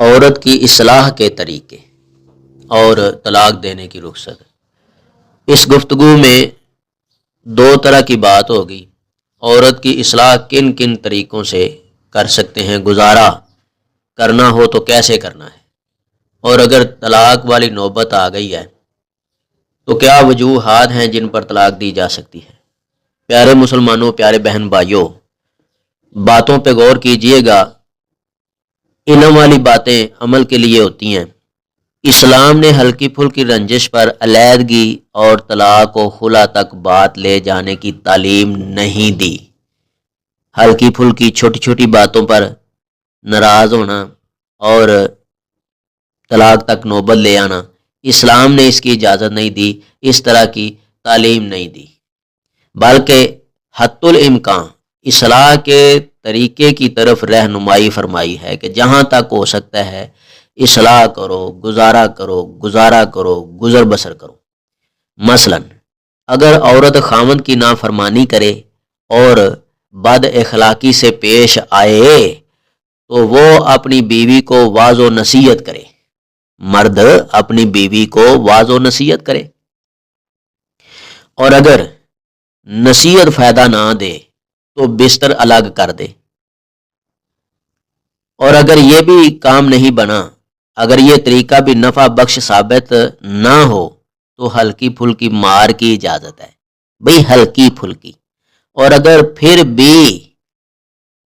عورت کی اصلاح کے طریقے اور طلاق دینے کی رخصت۔ اس گفتگو میں دو طرح کی بات ہوگی۔ عورت کی اصلاح کن کن طریقوں سے کر سکتے ہیں، گزارا کرنا ہو تو کیسے کرنا ہے، اور اگر طلاق والی نوبت آ گئی ہے تو کیا وجوہات ہیں جن پر طلاق دی جا سکتی ہے۔ پیارے مسلمانوں، پیارے بہن بھائیوں، باتوں پہ غور کیجئے گا۔ علم والی باتیں عمل کے لیے ہوتی ہیں۔ اسلام نے ہلکی پھلکی رنجش پر علیحدگی اور طلاق و خلا تک بات لے جانے کی تعلیم نہیں دی۔ ہلکی پھلکی چھوٹی چھوٹی باتوں پر ناراض ہونا اور طلاق تک نوبت لے آنا، اسلام نے اس کی اجازت نہیں دی، اس طرح کی تعلیم نہیں دی، بلکہ حتی الامکان اصلاح کے طریقے کی طرف رہنمائی فرمائی ہے کہ جہاں تک ہو سکتا ہے اصلاح کرو، گزارا کرو، گزر بسر کرو۔ مثلا اگر عورت خاوند کی نافرمانی کرے اور بد اخلاقی سے پیش آئے تو وہ اپنی بیوی کو واعظ و نصیحت کرے۔ مرد اپنی بیوی کو واعظ و نصیحت کرے، اور اگر نصیحت فائدہ نہ دے تو بستر الگ کر دے، اور اگر یہ بھی کام نہیں بنا، اگر یہ طریقہ بھی نفع بخش ثابت نہ ہو تو ہلکی پھلکی مار کی اجازت ہے، بھئی ہلکی پھلکی۔ اور اگر پھر بھی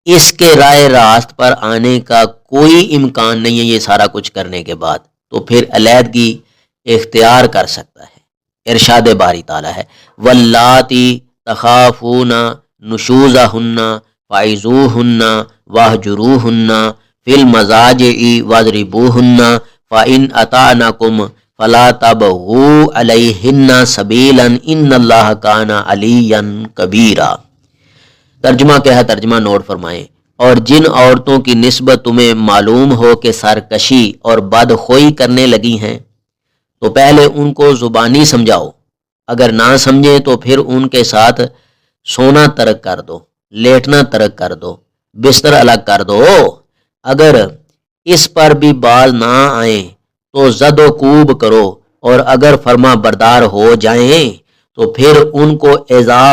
اس کے رائے راست پر آنے کا کوئی امکان نہیں ہے یہ سارا کچھ کرنے کے بعد، تو پھر علیحدگی اختیار کر سکتا ہے۔ ارشاد باری تعالیٰ ہے واللاتی تخافون نشوزہن فعظوہن واہجروہن فی المضاجع واضربوہن فإن اطعنکم فلا تبغوا علیہن سبیلا ان اللہ کان علیا کبیرا۔ ترجمہ کیا ہے، ترجمہ نوٹ فرمائیں۔ اور جن عورتوں کی نسبت تمہیں معلوم ہو کہ سرکشی اور بدخوئی کرنے لگی ہیں تو پہلے ان کو زبانی سمجھاؤ، اگر نہ سمجھیں تو پھر ان کے ساتھ سونا ترک کر دو، لیٹنا ترک کر دو، بستر الگ کر دو۔ اگر اس پر بھی باز نہ آئیں تو زد و کوب کرو، اور اگر فرما بردار ہو جائیں تو پھر ان کو ایذا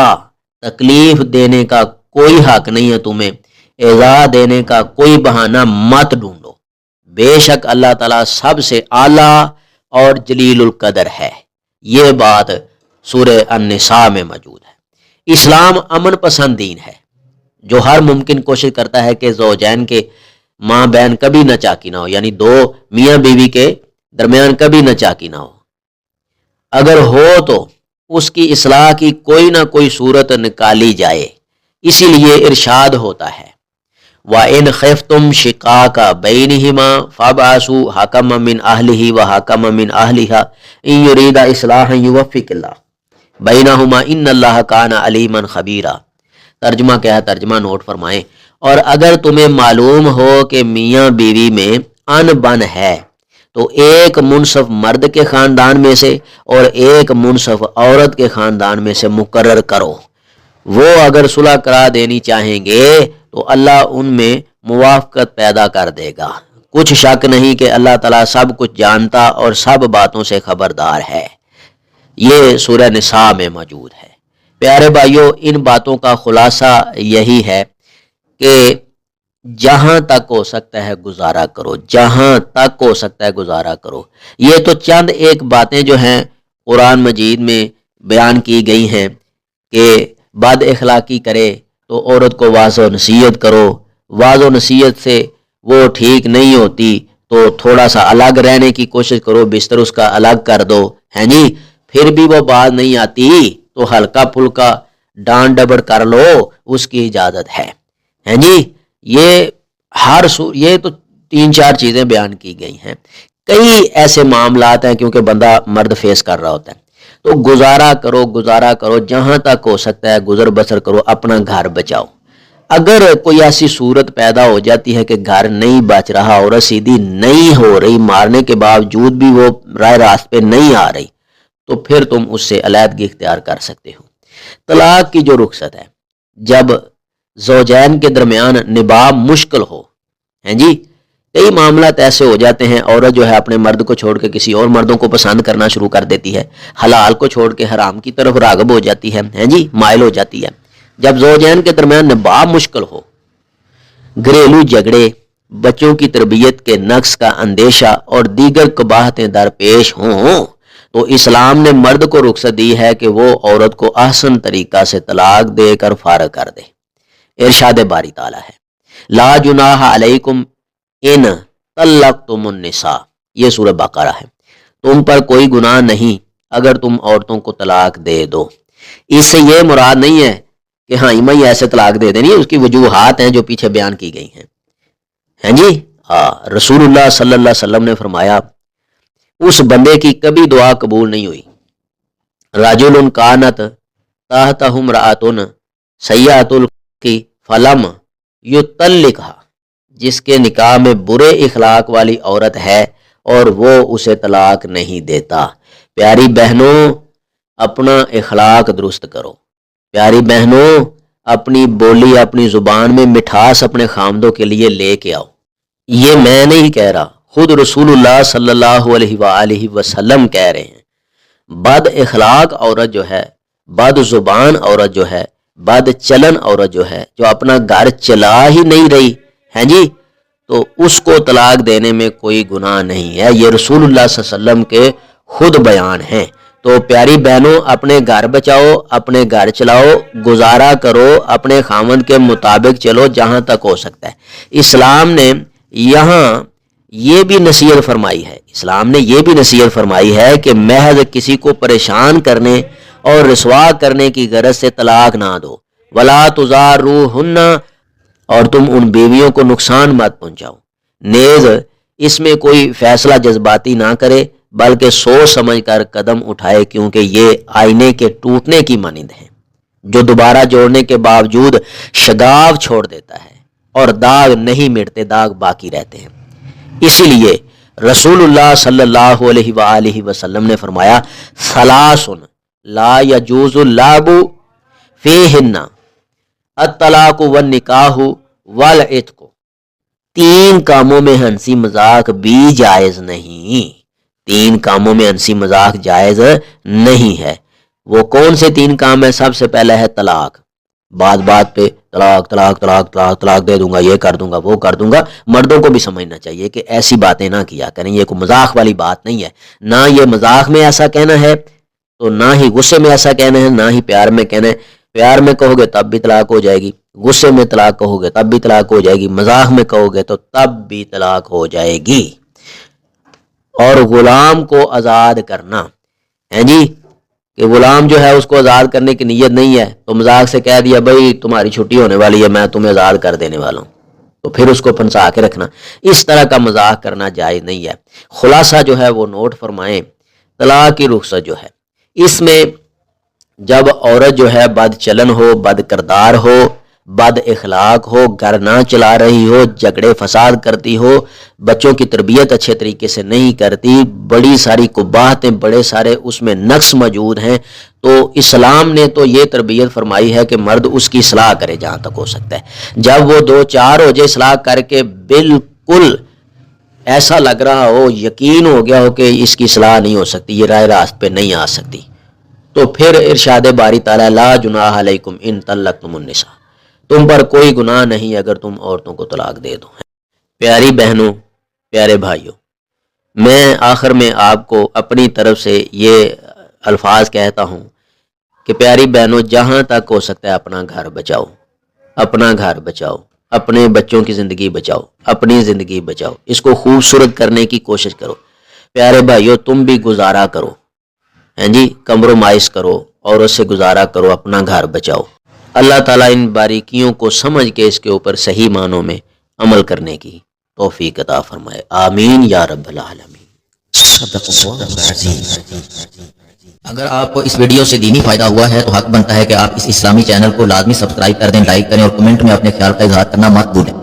تکلیف دینے کا کوئی حق نہیں ہے، تمہیں ایذا دینے کا کوئی بہانہ مت ڈھونڈو، بے شک اللہ تعالیٰ سب سے اعلیٰ اور جلیل القدر ہے۔ یہ بات سورہ النساء میں موجود ہے۔ اسلام امن پسند دین ہے جو ہر ممکن کوشش کرتا ہے کہ زوجین کے ماں بہن کبھی نہ چاکی نہ ہو، یعنی دو میاں بیوی کے درمیان کبھی نہ چاکی نہ ہو، اگر ہو تو اس کی اصلاح کی کوئی نہ کوئی صورت نکالی جائے۔ اسی لیے ارشاد ہوتا ہے وَإِنْ خِفْتُمْ شِقَاقَ بَيْنِهِمَا فَابْعَثُوا حَكَمًا مِّنْ أَهْلِهِ وَحَكَمًا مِّنْ أَهْلِهَا إِنْ يُرِيدَا إِصْلَاحًا يُوَفِّقِ اللَّهُ بَيْنَهُمَا إِنَّ اللَّهَ كَانَ عَلِيمًا خَبِيرًا۔ ترجمہ کیا ہے، ترجمہ نوٹ فرمائیں۔ اور اگر تمہیں معلوم ہو کہ میاں بیوی میں ان بن ہے تو ایک منصف مرد کے خاندان میں سے اور ایک منصف عورت کے خاندان میں سے مقرر کرو۔ وہ اگر صلح کرا دینی چاہیں گے تو اللہ ان میں موافقت پیدا کر دے گا۔ کچھ شک نہیں کہ اللہ تعالیٰ سب کچھ جانتا اور سب باتوں سے خبردار ہے۔ یہ سورہ نساء میں موجود ہے۔ پیارے بھائیوں، ان باتوں کا خلاصہ یہی ہے کہ جہاں تک ہو سکتا ہے گزارا کرو، جہاں تک ہو سکتا ہے گزارا کرو۔ یہ تو چند ایک باتیں جو ہیں قرآن مجید میں بیان کی گئی ہیں کہ بد اخلاقی کرے تو عورت کو واعظ و نصیحت کرو، واعظ و نصیحت سے وہ ٹھیک نہیں ہوتی تو تھوڑا سا الگ رہنے کی کوشش کرو، بستر اس کا الگ کر دو، ہیں جی۔ پھر بھی وہ بات نہیں آتی تو ہلکا پھلکا ڈانٹ ڈبڑ کر لو، اس کی اجازت ہے، ہیں جی۔ یہ تو 3-4 چیزیں بیان کی گئی ہیں۔ کئی ایسے معاملات ہیں کیونکہ بندہ مرد فیس کر رہا ہوتا ہے، تو گزارا کرو، جہاں تک ہو سکتا ہے گزر بسر کرو، اپنا گھر بچاؤ۔ اگر کوئی ایسی صورت پیدا ہو جاتی ہے کہ گھر نہیں بچ رہا، عورت سیدھی نہیں ہو رہی، مارنے کے باوجود بھی وہ رائے راست پہ نہیں آ رہی، تو پھر تم اس سے علیحدگی اختیار کر سکتے ہو۔ طلاق کی جو رخصت ہے، جب زوجین کے درمیان نباہ مشکل ہو، ہیں جی، کئی معاملات ایسے ہو جاتے ہیں، عورت جو ہے اپنے مرد کو چھوڑ کے کسی اور مردوں کو پسند کرنا شروع کر دیتی ہے، حلال کو چھوڑ کے حرام کی طرف راغب ہو جاتی ہے، جی مائل ہو جاتی ہے۔ جب زوجین کے درمیان نباہ مشکل ہو، گھریلو جھگڑے، بچوں کی تربیت کے نقص کا اندیشہ اور دیگر قباحتیں درپیش ہوں تو اسلام نے مرد کو رخصت دی ہے کہ وہ عورت کو احسن طریقہ سے طلاق دے کر فارغ کر دے۔ ارشاد باری تعالیٰ ہے لا جناح علیکم ان طلقتم النساء، یہ سورہ بقرہ ہے، تم پر کوئی گناہ نہیں اگر تم عورتوں کو طلاق دے دو۔ اس سے یہ مراد نہیں ہے کہ ہاں میں ایسے طلاق دے دینی، اس کی وجوہات ہیں جو پیچھے بیان کی گئی ہیں جی۔ رسول اللہ صلی اللہ علیہ وسلم نے فرمایا اس بندے کی کبھی دعا قبول نہیں ہوئی، رجل کانت تحتہ امرأۃ سیئۃ الخلق فلم یطلقھا، جس کے نکاح میں برے اخلاق والی عورت ہے اور وہ اسے طلاق نہیں دیتا۔ پیاری بہنوں اپنا اخلاق درست کرو، پیاری بہنوں اپنی بولی اپنی زبان میں مٹھاس اپنے خامدوں کے لیے لے کے آؤ۔ یہ میں نہیں کہہ رہا، خود رسول اللہ صلی اللہ علیہ وآلہ وسلم کہہ رہے ہیں۔ بد اخلاق عورت جو ہے، بد زبان عورت جو ہے، بد چلن عورت جو ہے، جو اپنا گھر چلا ہی نہیں رہی ہے جی، تو اس کو طلاق دینے میں کوئی گناہ نہیں ہے۔ یہ رسول اللہ صلی اللہ علیہ وسلم کے خود بیان ہیں۔ تو پیاری بہنوں اپنے گھر بچاؤ، اپنے گھر چلاؤ، گزارا کرو، اپنے خاوند کے مطابق چلو جہاں تک ہو سکتا ہے۔ اسلام نے یہاں یہ بھی نصیحت فرمائی ہے، اسلام نے یہ بھی نصیحت فرمائی ہے کہ محض کسی کو پریشان کرنے اور رسوا کرنے کی غرض سے طلاق نہ دو، ولا تضاروہن، اور تم ان بیویوں کو نقصان مت پہنچاؤ، نیز اس میں کوئی فیصلہ جذباتی نہ کرے بلکہ سوچ سمجھ کر قدم اٹھائے، کیونکہ یہ آئینے کے ٹوٹنے کی مانند ہے جو دوبارہ جوڑنے کے باوجود شگاف چھوڑ دیتا ہے اور داغ نہیں مٹتے، داغ باقی رہتے ہیں۔ اسی لیے رسول اللہ صلی اللہ علیہ وآلہ وسلم نے فرمایا ثلاث لا یجوز اللعب فیہن الطلاق والنکاح والعتق، تین کاموں میں ہنسی مذاق بھی جائز نہیں، تین کاموں میں ہنسی مذاق جائز نہیں ہے۔ وہ کون سے تین کام ہیں؟ سب سے پہلا ہے طلاق، بات بات پہ طلاق طلاق طلاق طلاق طلاق دے دوں گا، یہ کر دوں گا، وہ کر دوں گا۔ مردوں کو بھی سمجھنا چاہیے کہ ایسی باتیں نہ کیا کریں، یہ کوئی مذاق والی بات نہیں ہے، نہ یہ مذاق میں ایسا کہنا ہے تو نہ ہی غصے میں ایسا کہنا ہے، نہ ہی پیار میں کہنا ہے۔ پیار میں کہو گے تب بھی طلاق ہو جائے گی، غصے میں طلاق کہو گے تب بھی طلاق ہو جائے گی، مذاق میں کہو گے تو تب بھی طلاق ہو جائے گی۔ اور غلام کو آزاد کرنا ہے جی، کہ غلام جو ہے اس کو آزاد کرنے کی نیت نہیں ہے تو مذاق سے کہہ دیا بھائی تمہاری چھٹی ہونے والی ہے، میں تمہیں آزاد کر دینے والا ہوں، تو پھر اس کو پھنسا کے رکھنا، اس طرح کا مذاق کرنا جائز نہیں ہے۔ خلاصہ جو ہے وہ نوٹ فرمائیں، طلاق کی رخصت جو ہے اس میں جب عورت جو ہے بد چلن ہو، بد کردار ہو، بد اخلاق ہو، گھر نہ چلا رہی ہو، جھگڑے فساد کرتی ہو، بچوں کی تربیت اچھے طریقے سے نہیں کرتی، بڑی ساری قباحتیں، بڑے سارے اس میں نقص موجود ہیں، تو اسلام نے تو یہ تربیت فرمائی ہے کہ مرد اس کی اصلاح کرے جہاں تک ہو سکتا ہے۔ جب وہ دو چار ہو جائے، اصلاح کر کے بالکل ایسا لگ رہا ہو، یقین ہو گیا ہو کہ اس کی اصلاح نہیں ہو سکتی، یہ راہ راست پہ نہیں آ سکتی، تو پھر ارشاد باری تعالیٰ لا جناح علیکم ان طلقتم النساء، تم پر کوئی گناہ نہیں اگر تم عورتوں کو طلاق دے دو۔ پیاری بہنوں، پیارے بھائیوں، میں آخر میں آپ کو اپنی طرف سے یہ الفاظ کہتا ہوں کہ پیاری بہنوں جہاں تک ہو سکتا ہے اپنا گھر بچاؤ، اپنا گھر بچاؤ، اپنے بچوں کی زندگی بچاؤ، اپنی زندگی بچاؤ، اس کو خوبصورت کرنے کی کوشش کرو۔ پیارے بھائیوں تم بھی گزارا کرو، ہیں جی، کمپرومائز کرو اور اس سے گزارا کرو، اپنا گھر بچاؤ۔ اللہ تعالیٰ ان باریکیوں کو سمجھ کے اس کے اوپر صحیح معنوں میں عمل کرنے کی توفیق عطا فرمائے، آمین یا رب العالمین۔ صدق اللہ العظیم۔ اگر آپ کو اس ویڈیو سے دینی فائدہ ہوا ہے تو حق بنتا ہے کہ آپ اس اسلامی چینل کو لازمی سبسکرائب کر دیں، لائک کریں اور کمنٹ میں اپنے خیال کا اظہار کرنا مت بھولیں۔